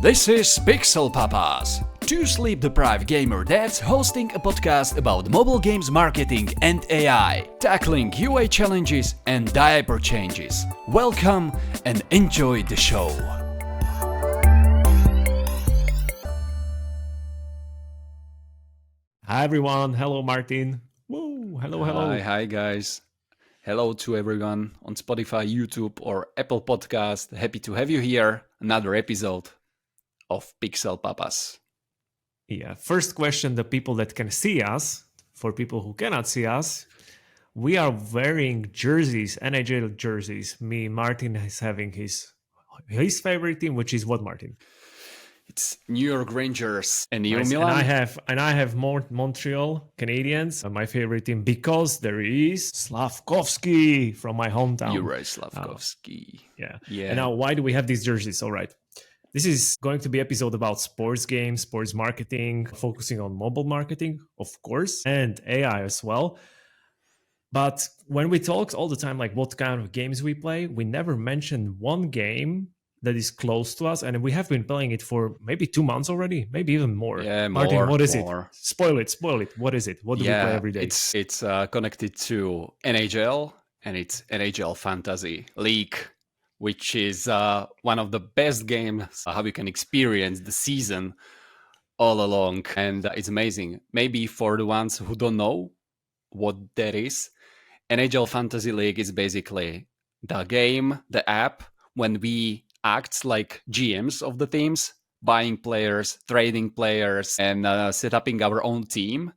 This is Pixel Papas, two sleep-deprived gamer dads hosting a podcast about mobile games marketing and AI, tackling UA challenges and diaper changes. Welcome and enjoy the show. Hi everyone, hello Martin. Woo, hello. Hi guys. Hello to everyone on Spotify, YouTube or Apple Podcast. Happy to have you here. Another episode of Pixel Papas. Yeah, first question, the people that can see us, for people who cannot see us, we are wearing jerseys, NHL jerseys. Martin is having his favorite team, which is what, Martin? It's New York Rangers and you, Nice. Milan. And I have Montreal Canadiens, my favorite team, because there is Slavkovsky from my hometown. Yuri Slavkovsky. Yeah. And now, why do we have these jerseys? All right. This is going to be an episode about sports games, sports marketing, focusing on mobile marketing, of course, and AI as well. But when we talk all the time, like what kind of games we play, we never mention one game that is close to us. And we have been playing it for maybe 2 months already, maybe even more. Yeah, Martin, what is more. It? Spoil it. What is it? What do we play every day? It's connected to NHL, and it's NHL Fantasy League, which is one of the best games how you can experience the season all along. And it's amazing. Maybe for the ones who don't know what that is, NHL Fantasy League is basically the game, the app, when we act like GMs of the teams, buying players, trading players, and set up our own team.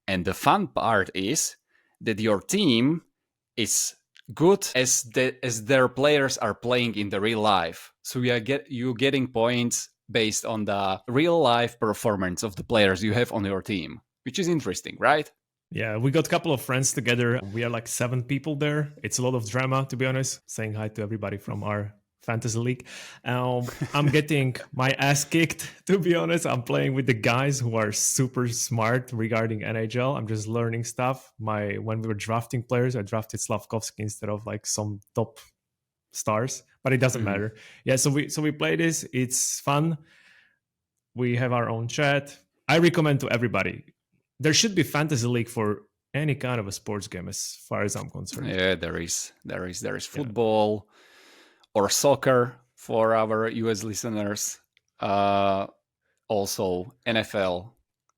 And the fun part is that your team is good as their players are playing in the real life. So you getting points based on the real life performance of the players you have on your team, which is interesting, right? Yeah, we got a couple of friends together. We are like 7 people there. It's a lot of drama, to be honest. Saying hi to everybody from our fantasy league. I'm getting my ass kicked, to be honest. I'm playing with the guys who are super smart regarding NHL. I'm just learning stuff. When we were drafting players, I drafted Slavkovsky instead of like some top stars, but it doesn't matter. Yeah, so we play this. It's fun. We have our own chat. I recommend to everybody. There should be fantasy league for any kind of a sports game, as far as I'm concerned. Yeah, there is football. Yeah. Or soccer for our US listeners. Also NFL.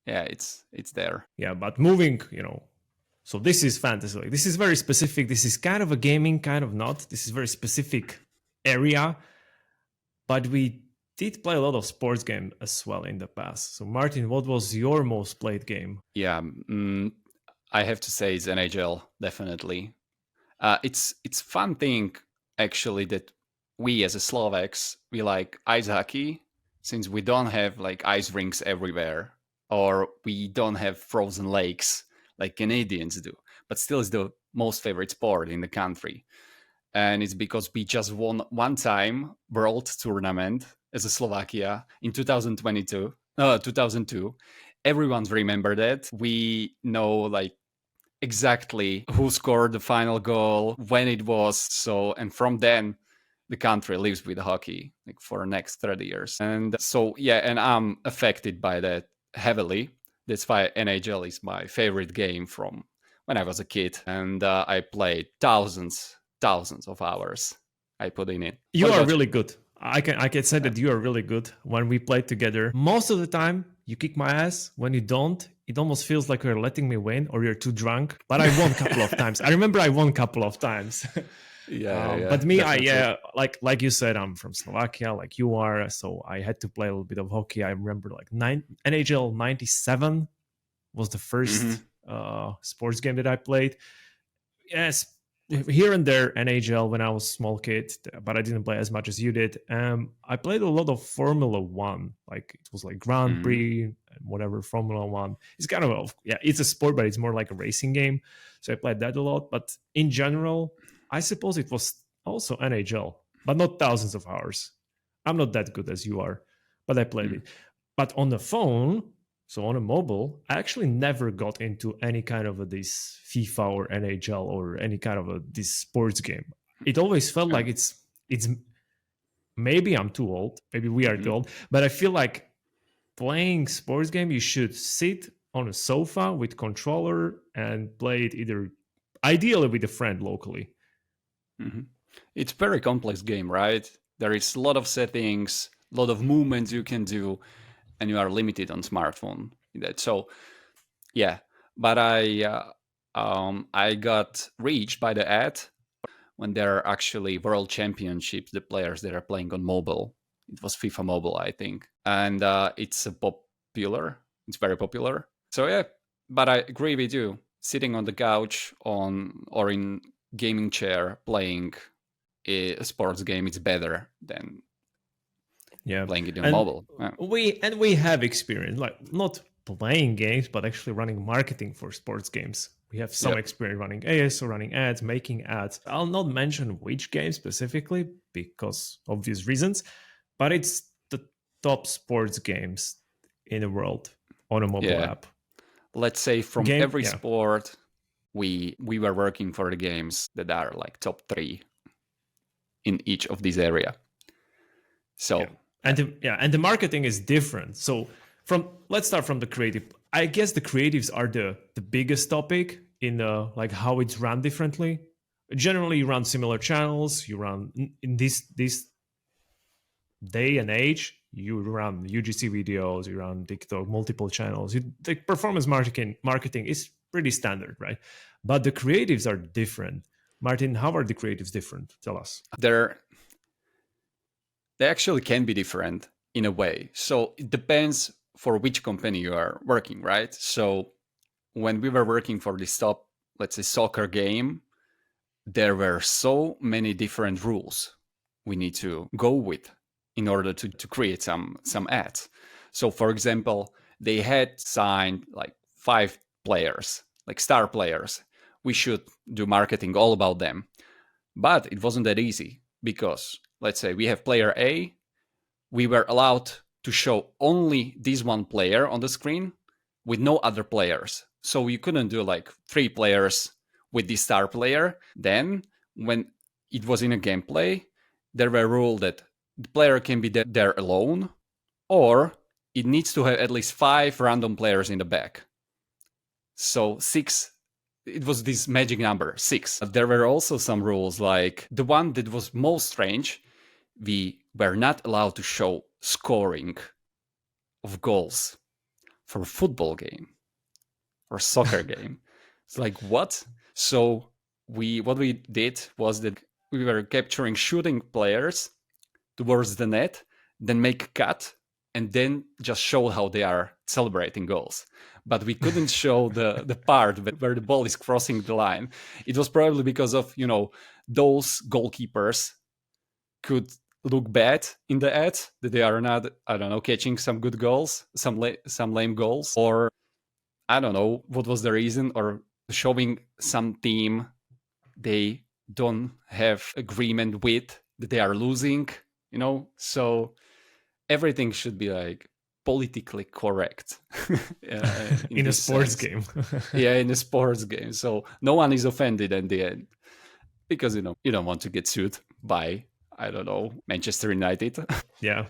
Yeah, it's there. Yeah, but moving, so this is fantasy league. This is very specific. This is kind of a gaming, kind of not. This is very specific area. But we did play a lot of sports game as well in the past. So Martin, what was your most played game? Yeah, I have to say it's NHL, definitely. It's fun thing actually that we as a Slovaks, we like ice hockey since we don't have like ice rinks everywhere, or we don't have frozen lakes like Canadians do, but still it's the most favorite sport in the country. And it's because we just won one time world tournament as a Slovakia in 2002. Everyone's remembered that. We know like exactly who scored the final goal, when it was. So, and from then, the country lives with hockey like for the next 30 years. And so, yeah, and I'm affected by that heavily. That's why NHL is my favorite game from when I was a kid. And I played thousands of hours I put in it. You are really good. I can say that you are really good. When we play together, most of the time you kick my ass. When you don't, it almost feels like you're letting me win or you're too drunk. But I won a couple of times. I remember I won a couple of times. Yeah. But me, like you said, I'm from Slovakia, like you are. So I had to play a little bit of hockey. I remember like NHL 97 was the first sports game that I played. Yes, here and there NHL when I was a small kid, but I didn't play as much as you did. I played a lot of Formula One, like it was like Grand Prix and whatever, Formula One. It's kind of it's a sport, but it's more like a racing game. So I played that a lot. But in general, I suppose it was also NHL, but not thousands of hours. I'm not that good as you are, but I played it. But on the phone, so on a mobile, I actually never got into any kind of this FIFA or NHL or any kind of this sports game. It always felt like it's maybe I'm too old, maybe we are too old, but I feel like playing sports game, you should sit on a sofa with controller and play it either ideally with a friend locally. It's very complex game, right? There is a lot of settings, a lot of movements you can do, and you are limited on smartphone. So yeah, but I got reached by the ad when there are actually world championships, the players that are playing on mobile. It was FIFA Mobile, I think, and it's a popular. It's very popular. So yeah, but I agree with you. Sitting on the couch on or in gaming chair playing a sports game, it's better than Yeah, playing it on and mobile. Yeah. we have experience, like not playing games, but actually running marketing for sports games. We have some Yep. experience running ASO, running ads, making ads. I'll not mention which game specifically because obvious reasons, but it's the top sports games in the world on a mobile Yeah. app. Let's say from Game, every yeah. sport, we were working for the games that are like top 3 in each of these area. So Yeah. And the marketing is different. So let's start from the creative. I guess the creatives are the biggest topic in like how it's run differently. Generally, you run similar channels. You run in this day and age. You run UGC videos. You run TikTok, multiple channels. The performance marketing is pretty standard, right? But the creatives are different. Martin, how are the creatives different? Tell us. they actually can be different in a way. So it depends for which company you are working, right? So when we were working for this top, let's say, soccer game, there were so many different rules we need to go with in order to create some ads. So for example, they had signed like 5 players, like star players. We should do marketing all about them. But it wasn't that easy because let's say we have player A, we were allowed to show only this one player on the screen with no other players. So you couldn't do like 3 players with the star player. Then, when it was in a gameplay, there were rules that the player can be there alone, or it needs to have at least 5 random players in the back. So 6, it was this magic number, 6. There were also some rules, like the one that was most strange, we were not allowed to show scoring of goals for a football game or soccer game. It's like, what? So what we did was that we were capturing shooting players towards the net, then make a cut, and then just show how they are celebrating goals. But we couldn't show the part where the ball is crossing the line. It was probably because of, those goalkeepers could look bad in the ad, that they are not, I don't know, catching some good goals, some lame goals, or I don't know what was the reason, or showing some team they don't have agreement with, that they are losing, so everything should be like politically correct In a this sports sense. game. Yeah, in a sports game, so no one is offended in the end, because you don't want to get sued by, I don't know, Manchester United. Yeah.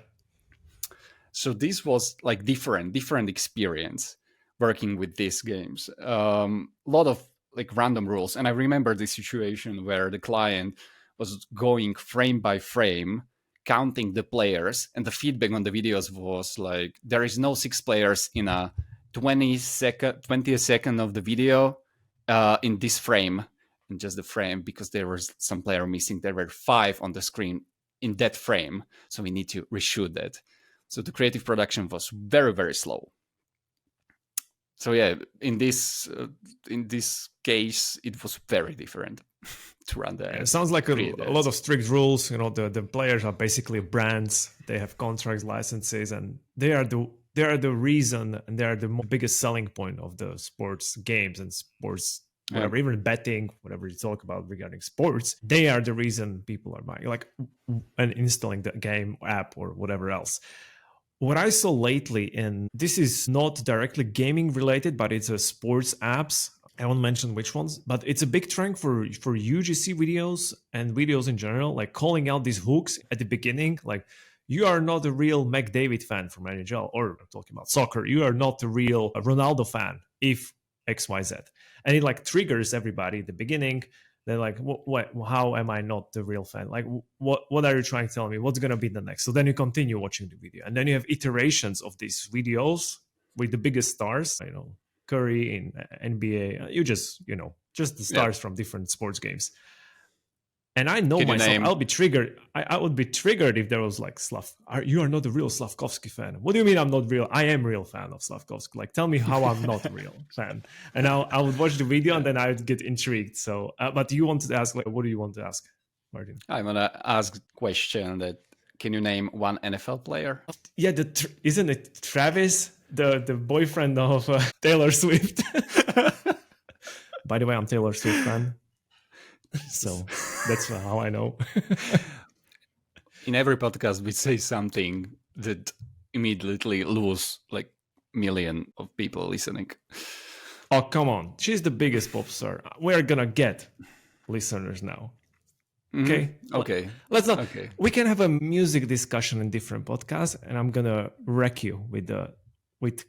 So this was like different experience working with these games. A lot of like random rules, and I remember the situation where the client was going frame by frame, counting the players, and the feedback on the videos was like, there is no 6 players in a 20th second of the video in this frame, in just the frame, because there was some player missing. There were 5 on the screen in that frame, so we need to reshoot that. So the creative production was very, very slow. So yeah, in this case, it was very different to run the. Yeah, it sounds like a lot of strict rules. The players are basically brands. They have contracts, licenses, and they are the reason, and they are the biggest selling point of the sports games and sports, whatever, even betting, whatever you talk about regarding sports. They are the reason people are buying, like, and installing the game app or whatever else. What I saw lately, and this is not directly gaming related, but it's a sports apps. I won't mention which ones, but it's a big trend for UGC videos and videos in general, like calling out these hooks at the beginning, like you are not a real McDavid fan from NHL, or I'm talking about soccer. You are not a real Ronaldo fan if XYZ, and it like triggers everybody at the beginning. They're like, what? How am I not the real fan? Like, what are you trying to tell me? What's gonna be the next? So then you continue watching the video, and then you have iterations of these videos with the biggest stars. Curry in NBA. You just the Yeah. stars from different sports games. And I know Can you myself, name? I'll be triggered. I would be triggered if there was like you are not a real Slavkovsky fan. What do you mean I'm not real? I am real fan of Slavkovsky. Like, tell me how I'm not a real fan. And I would watch the video and then I would get intrigued. So, but you wanted to ask, like, what do you want to ask, Martin? I'm gonna ask a question that. Can you name one NFL player? Yeah, isn't it Travis, the boyfriend of Taylor Swift? By the way, I'm Taylor Swift fan. So that's how I know. In every podcast, we say something that immediately lose like million of people listening. Oh, come on. She's the biggest pop star. We're going to get listeners now. Okay. Okay. Let's not. Okay. We can have a music discussion in different podcasts, and I'm going to wreck you with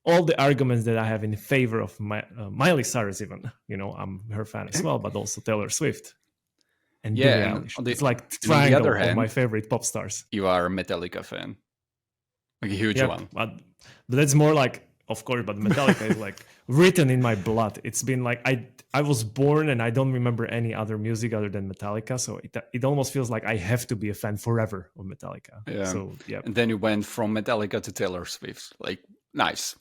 all the arguments that I have in favor of Miley Cyrus. Even I'm her fan as well, but also Taylor Swift and Billie Eilish. It's like triangle of my favorite pop stars. You are a Metallica fan, like a huge one. But that's more like, of course. But Metallica is like written in my blood. It's been like I was born and I don't remember any other music other than Metallica. So it almost feels like I have to be a fan forever of Metallica. Yeah. So yeah. And then you went from Metallica to Taylor Swift. Like, nice.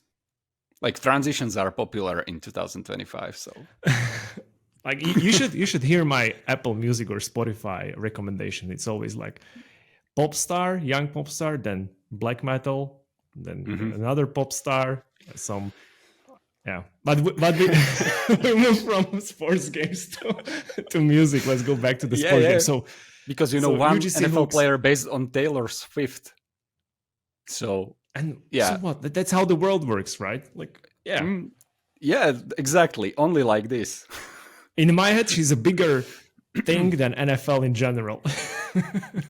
Like, transitions are popular in 2025. So like you should hear my Apple Music or Spotify recommendation. It's always like pop star, young pop star, then black metal, then another pop star, some. Yeah, but we move from sports games to music. Let's go back to the sports games. So, because one UGC NFL player based on Taylor Swift. So so what? That's how the world works, right? Like, yeah, yeah, exactly. Only like this. In my head, she's a bigger thing than NFL in general.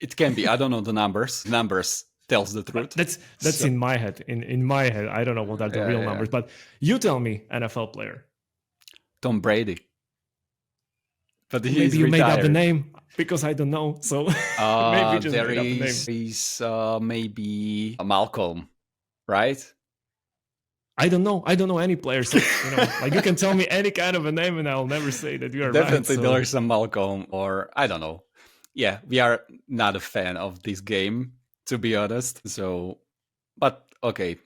It can be. I don't know the numbers. Numbers tells the truth. That's in my head. In my head, I don't know what are the real numbers, but you tell me, NFL player. Tom Brady. But maybe you made up the name because I don't know. So maybe you just made up the name. Is maybe Malcolm, right? I don't know. I don't know any players. So, like you can tell me any kind of a name, and I'll never say that you are Definitely right. So. There's some Malcolm, or I don't know. Yeah, we are not a fan of this game, to be honest. So, but okay,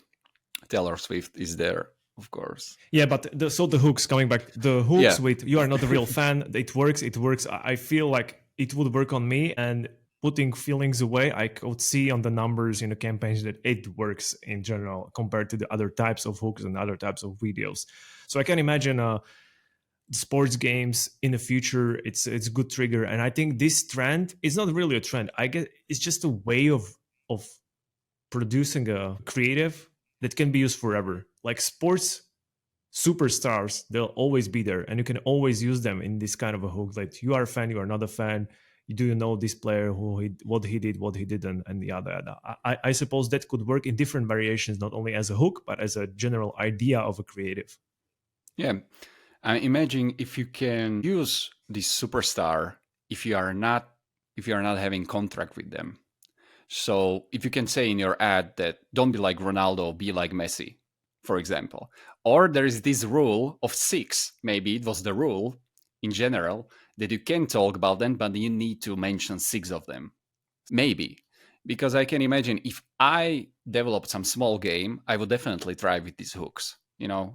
Taylor Swift is there, of course. Yeah, but the hooks, coming back, the hooks with you are not a real fan. It works. I feel like it would work on me, and putting feelings away, I could see on the numbers in the campaigns that it works in general compared to the other types of hooks and other types of videos. So I can imagine sports games in the future. It's a good trigger, and I think this trend is not really a trend. I guess it's just a way of producing a creative that can be used forever. Like sports superstars, they'll always be there, and you can always use them in this kind of a hook. Like you are a fan, you are not a fan. Do you know this player, what he did, what he didn't, and the other? I suppose that could work in different variations, not only as a hook, but as a general idea of a creative. Yeah. Imagine if you can use this superstar if you are not having contract with them. So if you can say in your ad that don't be like Ronaldo, be like Messi, for example. Or there is this rule of 6, maybe it was the rule in general, that you can talk about them, but you need to mention 6 of them. Maybe. Because I can imagine if I developed some small game, I would definitely try with these hooks.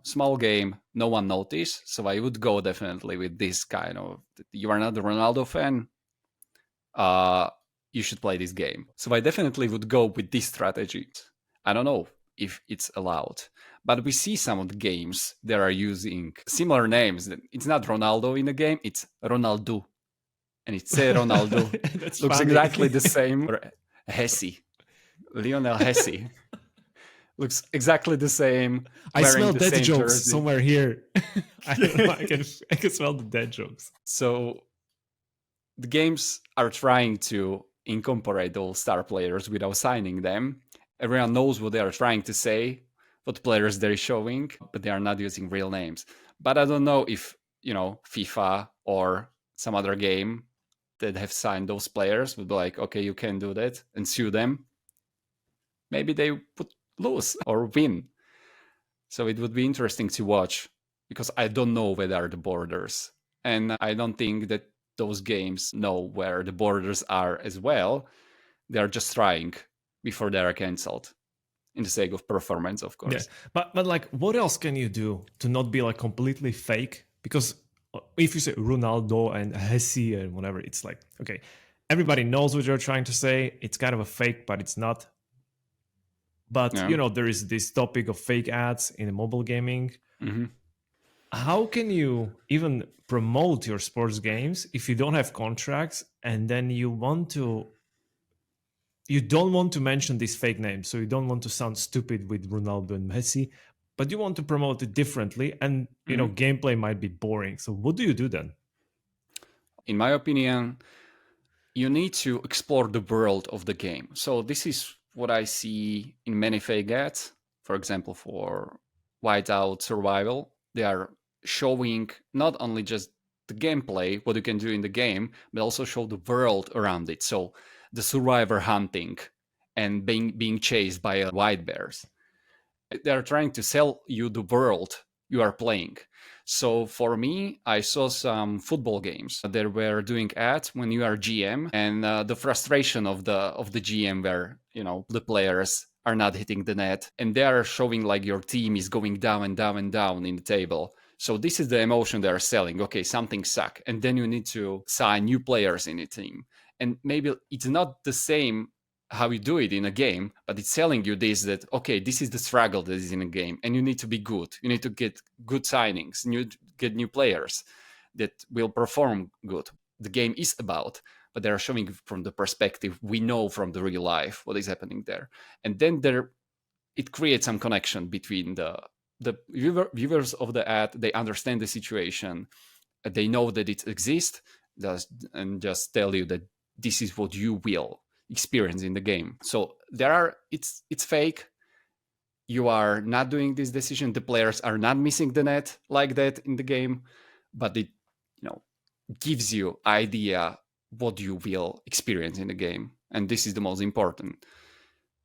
Small game, no one noticed. So I would go definitely with this kind of, you are not a Ronaldo fan, you should play this game. So I definitely would go with this strategy. I don't know if it's allowed, but we see some of the games that are using similar names. It's not Ronaldo in the game, it's Ronaldo. And it's Ronaldo. Looks funny. Exactly the same. Or Hesse. Lionel Hesse. looks exactly the same, I wearing smell the dead same jokes jersey. somewhere here. I don't know. I can smell the dead jokes. So the games are trying to incorporate all star players without signing them. Everyone knows what they are trying to say, what players they're showing, but they are not using real names. But I don't know if, FIFA or some other game that have signed those players would be like, okay, you can do that and sue them. Maybe they would lose or win. So it would be interesting to watch because I don't know where are the borders. And I don't think that those games know where the borders are as well. They're just trying before they are cancelled in the sake of performance, of Yeah, course. but like, what else can you do to not be like completely fake? Because if you say Ronaldo and Messi and whatever, it's like, okay, everybody knows what you're trying to say. It's kind of a fake, but it's not. But Yeah. there is this topic of fake ads in mobile gaming. Hmm. How can you even promote your sports games if you don't have contracts and then you don't want to mention these fake names, so you don't want to sound stupid with Ronaldo and Messi, but you want to promote it differently, and Hmm. gameplay might be boring. So what do you do then? In my opinion, you need to explore the world of the game. So this is what I see in many fake ads. For example, for Whiteout Survival, they are showing not only just the gameplay, what you can do in the game, but also show the world around it. So the survivor hunting and being chased by white bears. They're trying to sell you the world you are playing. So for me, I saw some football games that were doing ads when you are GM, and the frustration of the GM, where the players are not hitting the net, and they are showing like your team is going down and down and down in the table. So this is the emotion they are selling. Okay, something suck, and then you need to sign new players in the team, and maybe it's not the same how you do it in a game, but it's telling you this, that okay, this is the struggle that is in a game, and you need to be good. You need to get good signings, get new players that will perform good. The game is about, but they are showing from the perspective we know from the real life what is happening there, and then it creates some connection between the viewers of the ad. They understand the situation, they know that it exists, and just tell you that this is what you will experience in the game. So it's fake. You are not doing this decision. The players are not missing the net like that in the game, but it you know gives you idea what you will experience in the game, and this is the most important.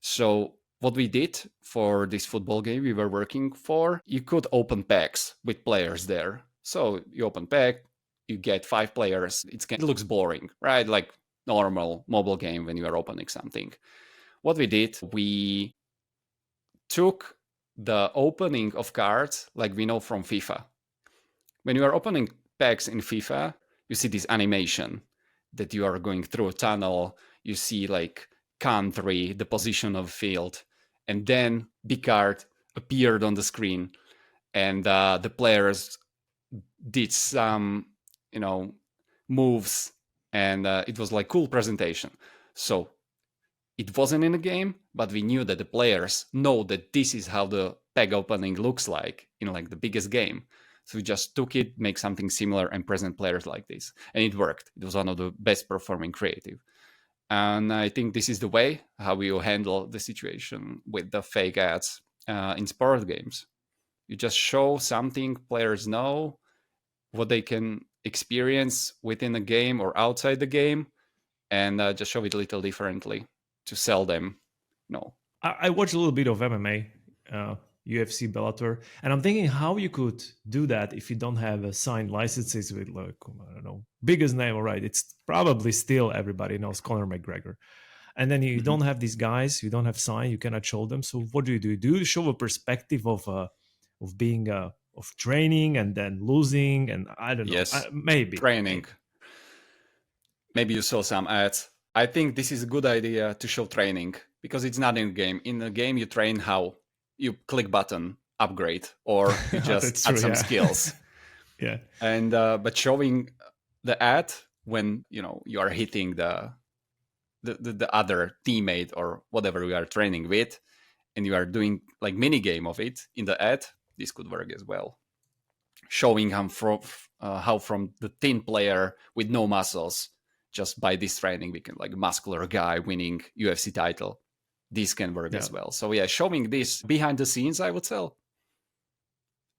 So what we did for this football game we were working for, you could open packs with players there. So you open pack, you get 5 players. It looks boring, right? Like normal mobile game when you are opening something. What we did, we took the opening of cards like we know from FIFA. When you are opening packs in FIFA, you see this animation that you are going through a tunnel. You see like country, the position of field, and then big card appeared on the screen, and the players did some, you know, moves, and it was like cool presentation. So it wasn't in the game, but we knew that the players know that this is how the pack opening looks like in like the biggest game. So we just took it, make something similar, and present players like this, and it worked. It was one of the best performing creative, and I think this is the way how you handle the situation with the fake ads in sport games. You just show something players know, what they can experience within the game or outside the game, and just show it a little differently to sell them. No. I watched a little bit of MMA, UFC, Bellator, and I'm thinking how you could do that if you don't have signed licenses with, like, I don't know, biggest name. All right, it's probably still everybody knows Conor McGregor, and then you Mhm. don't have these guys, you don't have sign, you cannot show them. So what do? Do you show a perspective of being of training and then losing, and I don't know, Yes. maybe, Training. Maybe you saw some ads. I think this is a good idea to show training because it's not in the game. In the game, you train how you click button, upgrade, or you just That's add true. some Yeah, skills. yeah. And but showing the ad when you are hitting the other teammate or whatever we are training with, and you are doing like mini game of it in the ad, this could work as well. Showing how from the thin player with no muscles, just by this training, we can like a muscular guy winning UFC title. This can work Yeah. as well. So yeah, showing this behind the scenes, I would say,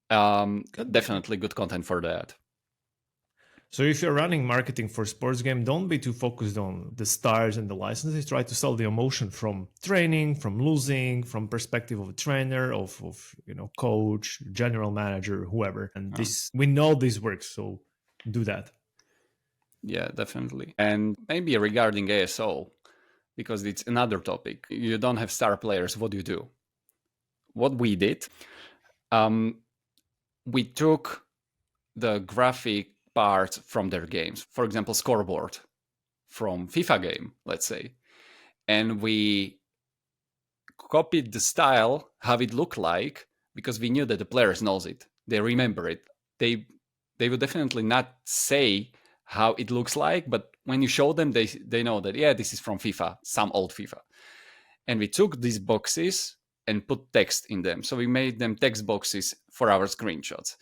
definitely good content for that. So if you're running marketing for sports game, don't be too focused on the stars and the licenses. Try to sell the emotion from training, from losing, from perspective of a trainer, of coach, general manager, whoever. And this, we know this works, so do that. Yeah, definitely. And maybe regarding ASO, because it's another topic. You don't have star players. What do you do? What we did, we took the graphic part from their games. For example, scoreboard from FIFA game, let's say. And we copied the style, how it looked like, because we knew that the players knows it. They remember it. They would definitely not say how it looks like, but when you show them, they know that, yeah, this is from FIFA, some old FIFA. And we took these boxes and put text in them. So we made them text boxes for our screenshots.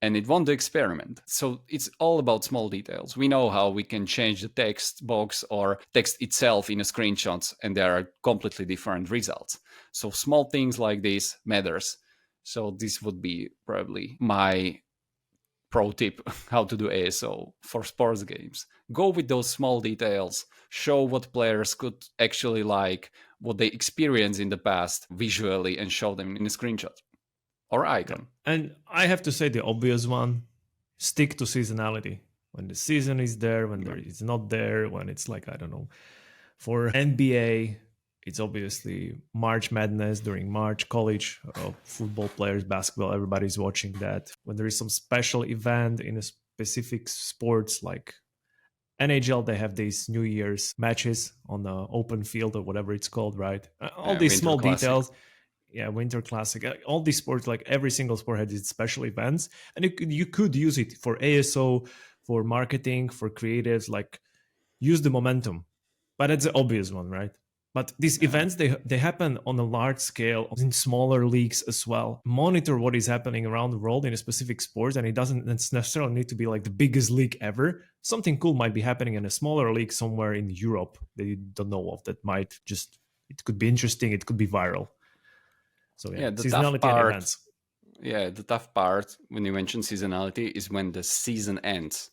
And it won the experiment. So it's all about small details. We know how we can change the text box or text itself in a screenshot, and there are completely different results. So small things like this matters. So this would be probably my pro tip how to do ASO for sports games. Go with those small details, show what players could actually like, what they experienced in the past visually, and show them in a screenshot or icon. And I have to say the obvious one, stick to seasonality. When the season is there, when there is not there, when it's like, I don't know, for NBA, it's obviously March Madness during March, college football players, basketball, everybody's watching that. When there is some special event in a specific sports like NHL, they have these New Year's matches on the open field or whatever it's called, right? All these small details. Yeah, Winter Classic. All these sports, like every single sport has its special events, and you could use it for ASO, for marketing, for creatives. Like use the momentum, but it's the obvious one, right? But these events, they happen on a large scale in smaller leagues as well. Monitor what is happening around the world in a specific sport, and it doesn't necessarily need to be like the biggest league ever. Something cool might be happening in a smaller league somewhere in Europe that you don't know of. That might just, it could be interesting. It could be viral. So yeah, the seasonality tough part, and events. Yeah, the tough part when you mention seasonality is when the season ends.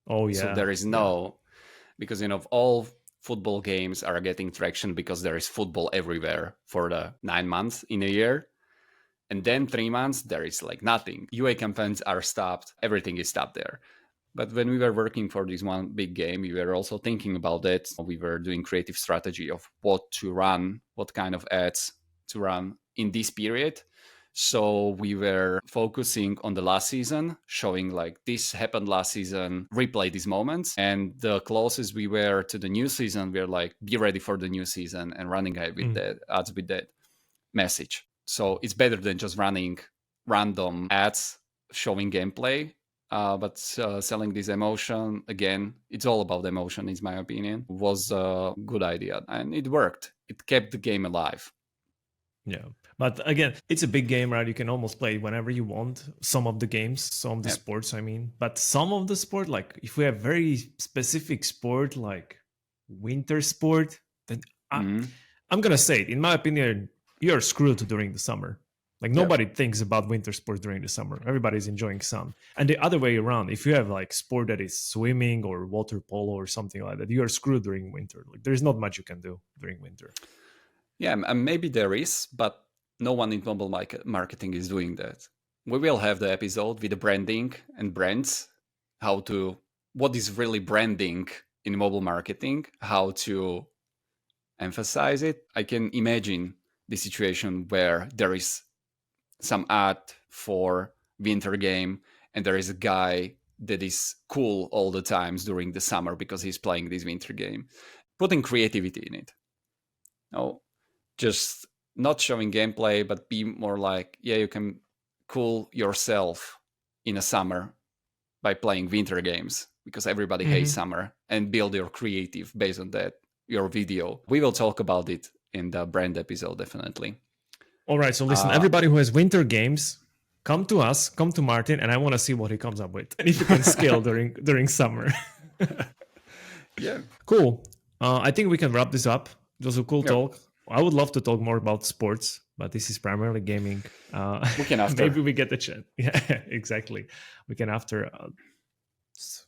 Oh yeah. So there is no, because all football games are getting traction because there is football everywhere for the 9 months in a year. And then 3 months, there is like nothing. UA campaigns are stopped. Everything is stopped there. But when we were working for this one big game, we were also thinking about it. We were doing creative strategy of what to run, what kind of ads to run in this period. So we were focusing on the last season, showing like this happened last season, replay these moments. And the closest we were to the new season, we were like, be ready for the new season and running ahead with that ads with that message. So it's better than just running random ads showing gameplay. But selling this emotion, again, it's all about emotion, is my opinion, was a good idea. And it worked. It kept the game alive. Yeah. But again, it's a big game, right? You can almost play whenever you want. Some of the games, some of the sports, I mean. But some of the sport, like if we have very specific sport, like winter sport, then I'm going to say it. In my opinion, you're screwed during the summer. Like nobody thinks about winter sports during the summer. Everybody's enjoying sun. And the other way around, if you have like sport that is swimming or water polo or something like that, you are screwed during winter. Like there's not much you can do during winter. Yeah, and maybe there is, but no one in mobile marketing is doing that. We will have the episode with the branding and brands, what is really branding in mobile marketing, how to emphasize it. I can imagine the situation where there is some ad for winter game and there is a guy that is cool all the times during the summer because he's playing this winter game. Putting creativity in it. No, just not showing gameplay, but be more like, yeah, you can cool yourself in a summer by playing winter games because everybody hates summer, and build your creative based on that, your video. We will talk about it in the brand episode, definitely. All right. So listen, everybody who has winter games, come to us, come to Martin, and I want to see what he comes up with, and if you can scale during summer. Yeah. Cool. I think we can wrap this up. It was a cool Yeah. talk. I would love to talk more about sports, but this is primarily gaming. We can after. Maybe we get the chat. Yeah, exactly. We can after.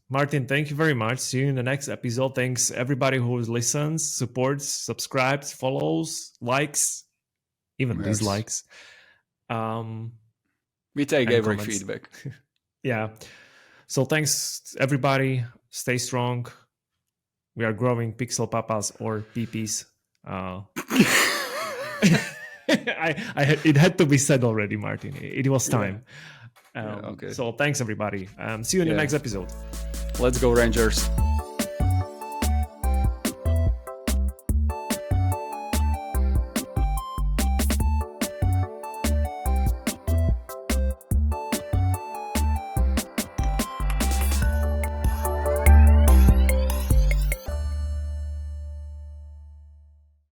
Martin, thank you very much. See you in the next episode. Thanks everybody who listens, supports, subscribes, follows, likes, even dislikes. We take and every comments. feedback. Yeah. So thanks everybody. Stay strong. We are growing Pixel Papas or PPs. It had to be said already, Martin. It was time. Okay. So thanks everybody. See you in the next episode. Let's go, Rangers.